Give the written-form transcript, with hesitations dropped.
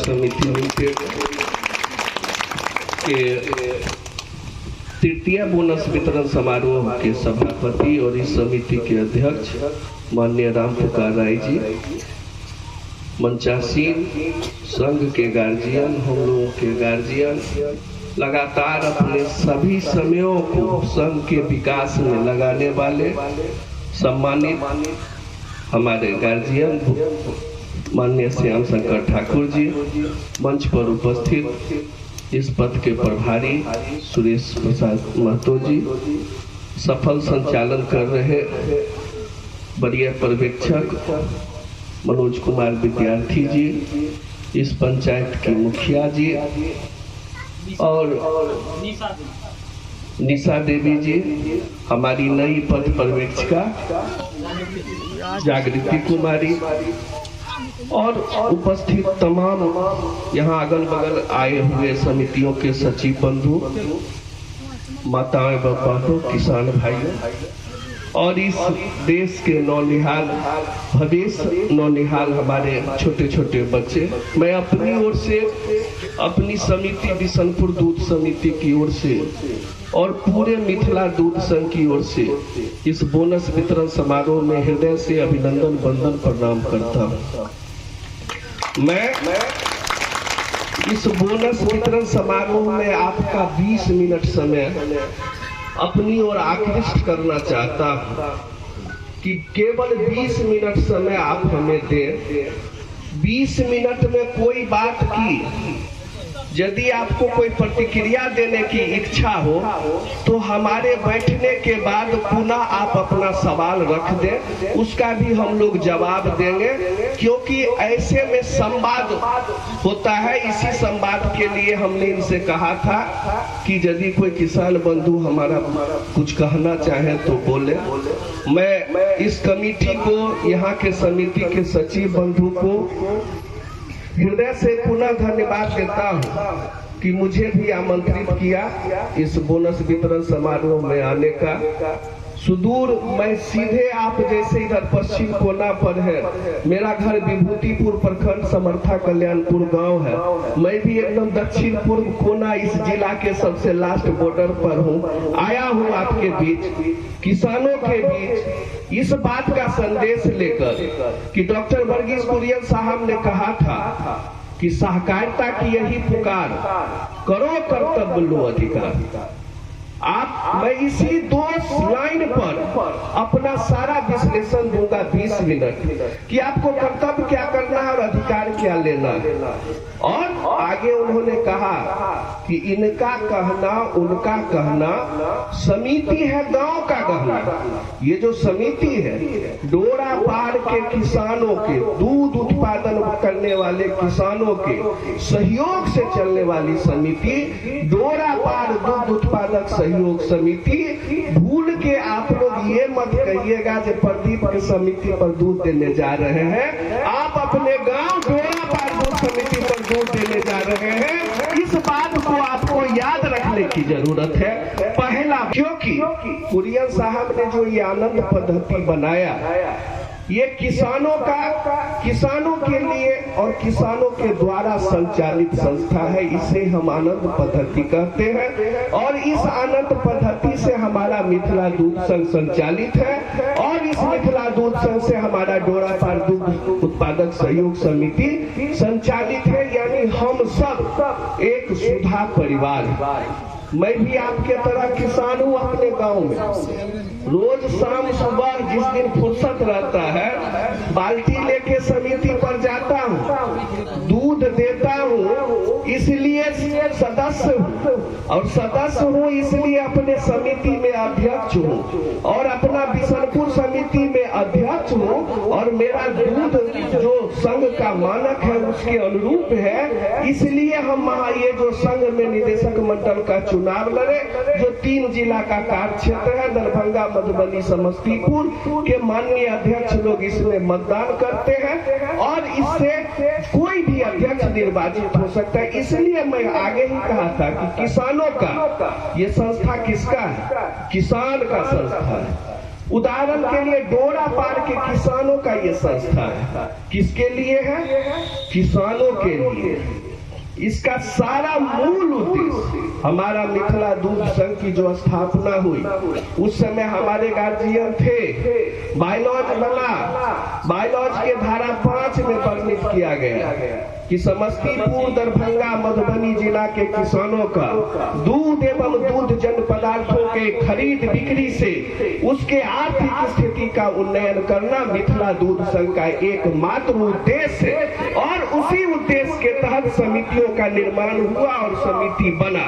समिति लिमिटेड के तृतीय बोनस वितरण समारोह के सभापति और इस समिति के अध्यक्ष माननीय राम पुकार राय जी, मंचासीन, संघ के गार्जियन, हम लोगों के गार्जियन, लगातार अपने सभी समयों को संघ के विकास में लगाने वाले सम्मानित हमारे गार्जियन माननीय श्याम शंकर ठाकुर जी, मंच पर उपस्थित इस पद के प्रभारी सुरेश प्रसाद महतो जी, सफल संचालन कर रहे वरीय पर्यवेक्षक मनोज कुमार विद्यार्थी जी, इस पंचायत के मुखिया जी और निशा देवी जी, हमारी नई पद पर्यवेक्षिका जागृति कुमारी और उपस्थित तमाम यहाँ अगल बगल आए हुए समितियों के सचिव बंधु, माताएं व बहनों, किसान भाइयों और इस देश के नौनिहाल भविष्य नौनिहाल हमारे छोटे छोटे बच्चे, मैं अपनी ओर से, अपनी समिति बिशनपुर दूध समिति की ओर से और पूरे मिथिला दूध संघ की ओर से इस बोनस वितरण समारोह में हृदय से अभिनंदन वंदन प्रणाम करता हूँ। मैं इस बोनस वितरण समारोह में आपका 20 मिनट समय अपनी ओर आकृष्ट करना चाहता हूं कि केवल 20 मिनट समय आप हमें दें। 20 मिनट में कोई बात की यदि आपको कोई प्रतिक्रिया देने की इच्छा हो तो हमारे बैठने के बाद पुनः आप अपना सवाल रख दें, उसका भी हम लोग जवाब देंगे, क्योंकि ऐसे में संवाद होता है। इसी संवाद के लिए हमने इनसे कहा था कि यदि कोई किसान बंधु हमारा कुछ कहना चाहे तो बोले। मैं इस कमेटी को, यहाँ के समिति के सचिव बंधु को हृदय से पुनः धन्यवाद देता हूँ कि मुझे भी आमंत्रित किया इस बोनस वितरण समारोह में आने का। सुदूर, मैं सीधे आप जैसे इधर पश्चिम कोना पर है, मेरा घर विभूतिपुर प्रखंड समर्था कल्याणपुर गांव है, मैं भी एकदम दक्षिण पूर्व कोना इस जिला के सबसे लास्ट बॉर्डर पर हूँ। आया हूँ आपके बीच, किसानों के बीच इस बात का संदेश लेकर कि डॉक्टर वर्गीस कुरियन साहब ने कहा था कि सहकारिता की यही पुकार, करो कर्तव्य लो अधिकार। मैं इसी 2 लाइन पर अपना सारा विश्लेषण दूंगा 20 मिनट कि आपको कर्तव्य क्या करना है और अधिकार क्या लेना है। और आगे उन्होंने कहा कि इनका कहना उनका कहना, समिति है गांव का कहना। ये जो समिति है डोरा पार के किसानों के, दूध उत्पादन करने वाले किसानों के सहयोग से चलने वाली समिति, डोरा पार दूध उत्पादक सहयोग समिति। भूल के आप लोग ये मत कहिएगा कि प्रदीप की समिति पर दूध देने जा रहे हैं। आप अपने गांव डोरा पार दूध समिति पर दूध देने जा रहे हैं। इस बात को आपको याद रखने की जरूरत है। पहला, क्योंकि कुरियन साहब ने जो ये आनंद पद्धति बनाया, ये किसानों के लिए और किसानों के द्वारा संचालित संस्था है। इसे हम आनंद पद्धति कहते हैं और इस आनंद पद्धति से हमारा मिथिला दूध संघ संचालित है और इस मिथिला दूध संघ से हमारा डोरा पार दूध उत्पादक सहयोग समिति संचालित है। यानी हम सब एक सुधा परिवार है। मैं भी आपके तरह किसान हूँ अपने गांव में। रोज शाम सुबह जिस दिन फुर्सत रहता है बाल्टी लेके समिति पर जाता हूँ, दूध देता हूँ, इसलिए सदस्य हूँ और सदस्य हूँ इसलिए अपने समिति में अध्यक्ष हूँ और अपना बिशनपुर समिति में अध्यक्ष हूँ और मेरा दूध जो संघ का मानक है उसके अनुरूप है। इसलिए हम ये जो संघ में निदेशक मंडल का चुनाव लड़े, जो 3 जिला का कार्य क्षेत्र है, दरभंगा, मधुबनी, समस्तीपुर के माननीय अध्यक्ष लोग इसमें मतदान करते हैं और इससे कोई भी अध्यक्ष निर्वाचित हो सकता है। इसलिए मैं आगे ही कहा था कि किसानों का ये संस्था किसका है? किसान का संस्था है। उदाहरण के लिए डोरा पार के किसानों का ये संस्था है। किसके लिए है? किसानों के लिए। इसका सारा मूल उद्देश्य, हमारा मिथिला दूध संघ की जो स्थापना हुई, उस समय हमारे गार्जियन थे, बायलॉज बना, बायलॉज के धारा 5 में वर्णित किया गया कि समस्तीपुर, दरभंगा, मधुबनी जिला के किसानों का दूध एवं दूध जन्य पदार्थों के खरीद बिक्री से उसके आर्थिक स्थिति का उन्नयन करना मिथिला दूध संघ का एकमात्र उद्देश्य है। और उसी उद्देश्य के तहत समितियों का निर्माण हुआ और समिति बना।